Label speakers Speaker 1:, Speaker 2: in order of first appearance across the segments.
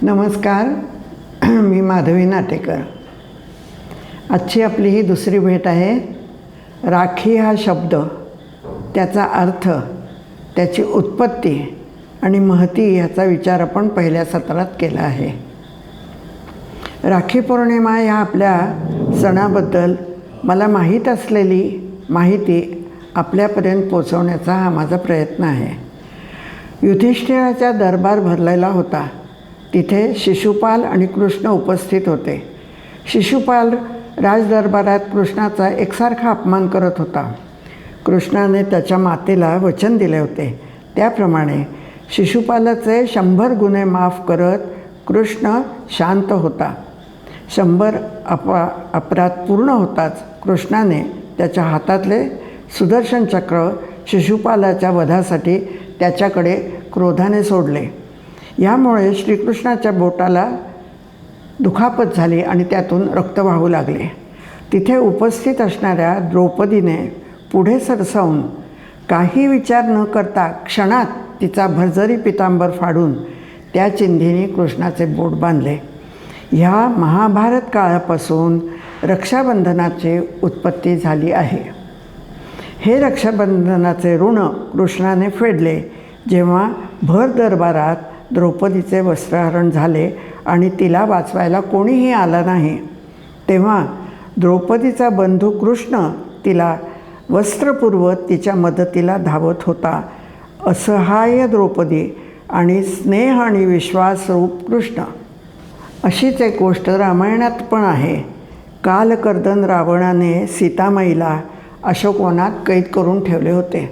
Speaker 1: नमस्कार. मी माधवी नाटेकर. आजची आपली ही दुसरी भेट आहे. राखी हा शब्द, त्याचा अर्थ, त्याची उत्पत्ती आणि महती ह्याचा विचार आपण पहिल्या सत्रात केला आहे. राखी पौर्णिमा ह्या आपल्या सणाबद्दल मला माहीत असलेली माहिती आपल्यापर्यंत पोचवण्याचा हा माझा प्रयत्न आहे. युधिष्ठिराचा दरबार भरलेला होता. तिथे शिशुपाल आणि कृष्ण उपस्थित होते. शिशुपाल राजदरबारात कृष्णाचा एकसारखा अपमान करत होता. कृष्णाने त्याच्या मातेला वचन दिले होते. त्याप्रमाणे शिशुपालाचे 100 गुन्हे माफ करत कृष्ण शांत होता. 100 अपराध पूर्ण होताच कृष्णाने त्याच्या हातातले सुदर्शन चक्र शिशुपालाच्या वधासाठी त्याच्याकडे क्रोधाने सोडले. यामुळे श्रीकृष्णाच्या बोटाला दुखापत झाली आणि त्यातून रक्त वाहू लागले. तिथे उपस्थित असणाऱ्या द्रौपदीने पुढे सरसावून काही विचार न करता क्षणात तिचा भरजरी पितांबर फाडून त्या चिंधीने कृष्णाचे बोट बांधले. ह्या महाभारत काळापासून रक्षाबंधनाची उत्पत्ती झाली आहे. हे रक्षाबंधनाचे ऋण कृष्णाने फेडले जेव्हा भर दरबारात द्रौपदीचे वस्त्रहरण झाले आणि तिला वाचवायला कोणीही आला नाही. तेव्हा द्रौपदीचा बंधू कृष्ण तिला वस्त्र पुरवत तिच्या मदतीला धावत होता. असहाय्य द्रौपदी आणि स्नेह आणि विश्वासरूप कृष्ण. अशीच एक गोष्ट रामायणात पण आहे. कालकर्दन रावणाने सीतामाईला अशोकवनात कैद करून ठेवले होते.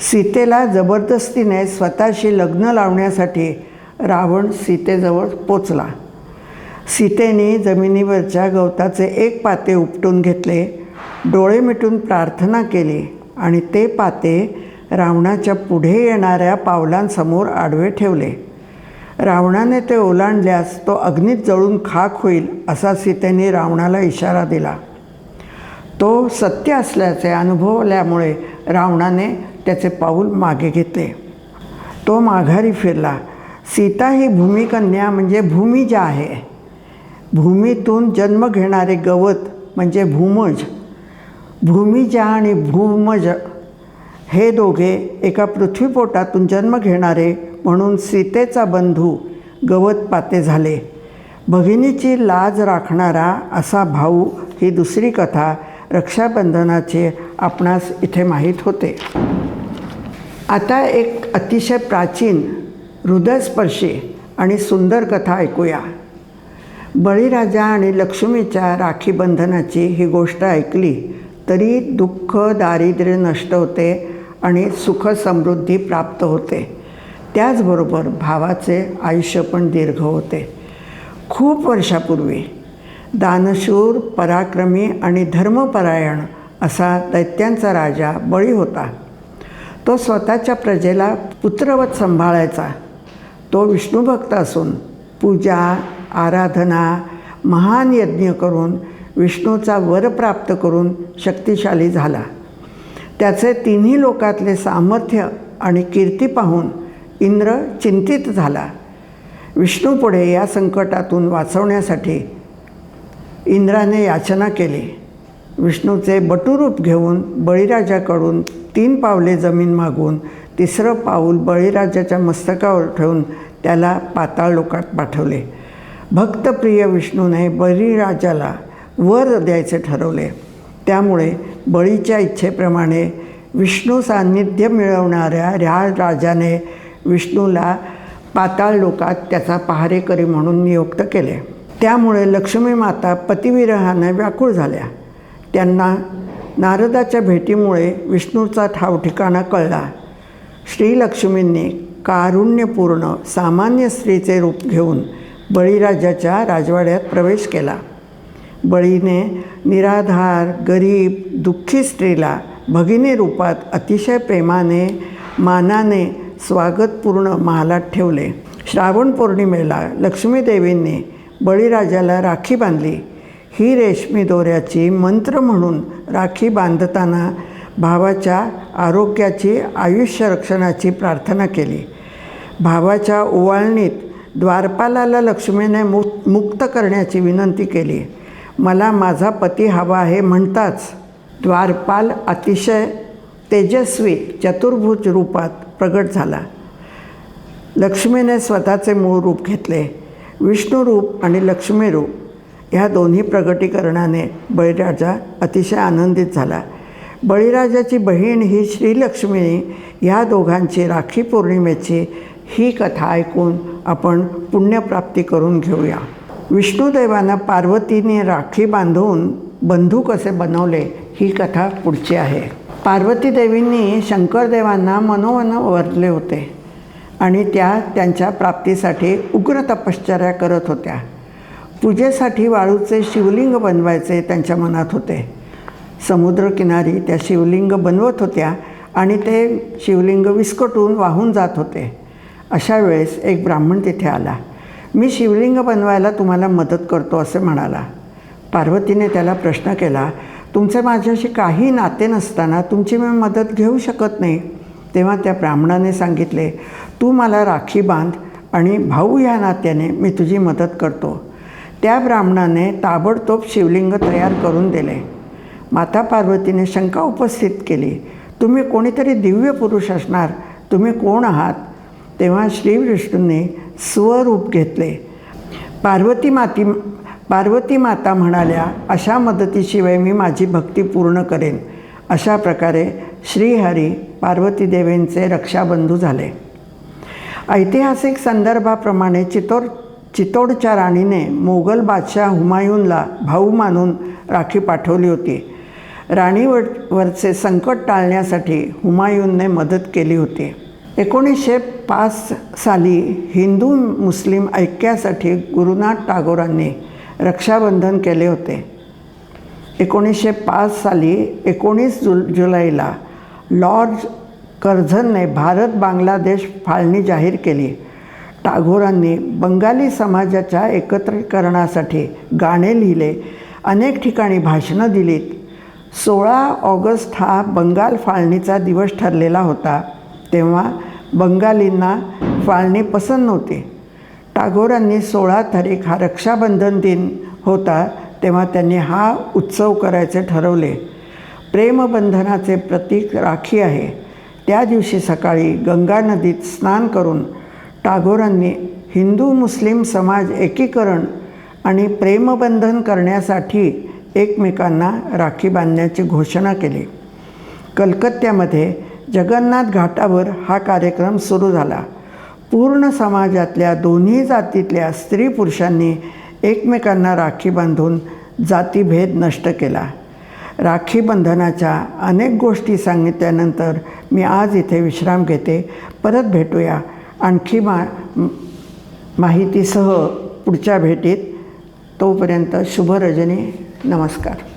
Speaker 1: सीतेला जबरदस्तीने स्वतःशी लग्न लावण्यासाठी रावण सीतेजवळ पोचला. सीतेने जमिनीवरच्या गवताचे एक पाते उपटून घेतले, डोळे मिटून प्रार्थना केली आणि ते पाते रावणाच्या पुढे येणाऱ्या पावलांसमोर आडवे ठेवले. रावणाने ते ओलांडल्यास तो अग्नीत जळून खाक होईल असा सीतेने रावणाला इशारा दिला. तो सत्य असल्याचे अनुभवल्यामुळे रावणाने त्याचे पाऊल मागे घेतले. तो माघारी फिरला. सीता ही भूमिकन्या म्हणजे भूमिजा आहे. भूमीतून जन्म घेणारे गवत म्हणजे भूमज. भूमिजा आणि भूमज हे दोघे एका पृथ्वीपोटातून जन्म घेणारे म्हणून सीतेचा बंधू गवत पाते झाले. भगिनीची लाज राखणारा असा भाऊ ही दुसरी कथा रक्षाबंधनाचे आपणास इथे माहीत होते. आता एक अतिशय प्राचीन, हृदयस्पर्शी आणि सुंदर कथा ऐकूया. बळीराजा आणि लक्ष्मीच्या राखी बंधनाची ही गोष्ट ऐकली तरी दुःख दारिद्र्य नष्ट होते आणि सुख समृद्धी प्राप्त होते. त्याचबरोबर भावाचे आयुष्य पण दीर्घ होते. खूप वर्षापूर्वी दानशूर, पराक्रमी आणि धर्मपरायण असा दैत्यांचा राजा बळी होता. तो स्वतःच्या प्रजेला पुत्रवत सांभाळायचा. तो विष्णुभक्त असून पूजा, आराधना, महान यज्ञ करून विष्णूचा वर प्राप्त करून शक्तिशाली झाला. त्याचे तिन्ही लोकातले सामर्थ्य आणि कीर्ती पाहून इंद्र चिंतित झाला. विष्णूपुढे या संकटातून वाचवण्यासाठी इंद्राने याचना केली. विष्णूचे बटुरूप घेऊन बळीराजाकडून 3 पावले जमीन मागून 3रं पाऊल बळीराजाच्या मस्तकावर ठेवून त्याला पाताळ लोकात पाठवले. भक्तप्रिय विष्णूने बळीराजाला वर द्यायचे ठरवले. त्यामुळे बळीच्या इच्छेप्रमाणे विष्णू सान्निध्य मिळवणाऱ्या राजाने विष्णूला पाताळ लोकात त्याचा पहारेकरी म्हणून नियुक्त केले. त्यामुळे लक्ष्मी माता पतिविरहाने व्याकुळ झाल्या. त्यांना नारदाच्या भेटीमुळे विष्णूचा ठावठिकाणा कळला. श्रीलक्ष्मींनी कारुण्यपूर्ण सामान्य स्त्रीचे रूप घेऊन बळीराजाच्या राजवाड्यात प्रवेश केला. बळीने निराधार, गरीब, दुःखी स्त्रीला भगिनी रूपात अतिशय प्रेमाने, मानाने स्वागतपूर्ण महालात ठेवले. श्रावण पौर्णिमेला लक्ष्मीदेवींनी बळीराजाला राखी बांधली. ही रेशमी दोऱ्याची मंत्र म्हणून राखी बांधताना भावाच्या आरोग्याची, आयुष्य रक्षणाची प्रार्थना केली. भावाच्या ओवाळणीत द्वारपालाला लक्ष्मीने मुक्त करण्याची विनंती केली. मला माझा पती हवा आहे म्हणताच द्वारपाल अतिशय तेजस्वी चतुर्भुज रूपात प्रगट झाला. लक्ष्मीने स्वतःचे मूळ रूप घेतले. विष्णू रूप आणि लक्ष्मी रूप ह्या दोन्ही प्रगटीकरणाने बळीराजा अतिशय आनंदित झाला. बळीराजाची बहीण ही श्रीलक्ष्मी ह्या दोघांची राखी पौर्णिमेची ही कथा ऐकून आपण पुण्यप्राप्ती करून घेऊया. विष्णुदेवांना पार्वतीने राखी बांधून बंधू कसे बनवले ही कथा पुढची आहे. पार्वती देवींनी शंकरदेवांना मनोमन वरले होते आणि त्या त्यांच्या प्राप्तीसाठी उग्र तपश्चर्या करत होत्या. पूजेसाठी वाळूचे शिवलिंग बनवायचे त्यांच्या मनात होते. समुद्रकिनारी त्या शिवलिंग बनवत होत्या आणि ते शिवलिंग विस्कटून वाहून जात होते. अशा वेळेस एक ब्राह्मण तिथे आला. मी शिवलिंग बनवायला तुम्हाला मदत करतो असे म्हणाला. पार्वतीने त्याला प्रश्न केला, तुमचे माझ्याशी काही नाते नसताना तुमची मी मदत घेऊ शकत नाही. तेव्हा त्या ब्राह्मणाने सांगितले, तू मला राखी बांध आणि भाऊ ह्या नात्याने मी तुझी मदत करतो. त्या ब्राह्मणाने ताबडतोब शिवलिंग तयार करून दिले. माता पार्वतीने शंका उपस्थित केली, तुम्ही कोणीतरी दिव्य पुरुष असणार, तुम्ही कोण आहात? तेव्हा श्री विष्णूंनी स्वरूप घेतले. पार्वती माता म्हणाल्या, अशा मदतीशिवाय मी माझी भक्ती पूर्ण करेन. अशा प्रकारे श्रीहरी पार्वती देवींचे रक्षाबंधू झाले. ऐतिहासिक संदर्भाप्रमाणे चितोडच्या राणीने मोगल बादशाह हुमायूनला भाऊ मानून राखी पाठवली होती. राणीवरचे संकट टाळण्यासाठी हुमायूनने मदत केली होती. 1905 साली हिंदू मुस्लिम ऐक्यासाठी गुरुनाथ टागोरांनी रक्षाबंधन केले होते. 1905 साली 19 जुलैला लॉर्ड कर्झनने भारत बांगलादेश फाळणी जाहीर केली. टागोरांनी बंगाली समाजाच्या एकत्रीकरणासाठी गाणे लिहिले, अनेक ठिकाणी भाषणं दिलीत. 16 ऑगस्ट हा बंगाल फाळणीचा दिवस ठरलेला होता. तेव्हा बंगालींना फाळणी पसंत नव्हती. टागोरांनी 16 तारीख हा रक्षाबंधन दिन होता, तेव्हा त्यांनी हा उत्सव करायचे ठरवले. प्रेमबंधनाचे प्रतीक राखी आहे. त्या दिवशी सकाळी गंगा नदीत स्नान करून टागोरांनी हिंदू मुस्लिम समाज एकीकरण आणि प्रेमबंधन करण्यासाठी एकमेकांना राखी बांधण्याची घोषणा केली. कलकत्त्यामध्ये जगन्नाथ घाटावर हा कार्यक्रम सुरू झाला. पूर्ण समाजातल्या दोन्ही जातीतल्या स्त्री पुरुषांनी एकमेकांना राखी बांधून जातीभेद नष्ट केला. राखी बंधनाच्या अनेक गोष्टी सांगितल्यानंतर मी आज इथे विश्राम घेते. परत भेटूया आणखी माहितीसह पुढच्या भेटीत. तोपर्यंत शुभ रजनी. नमस्कार.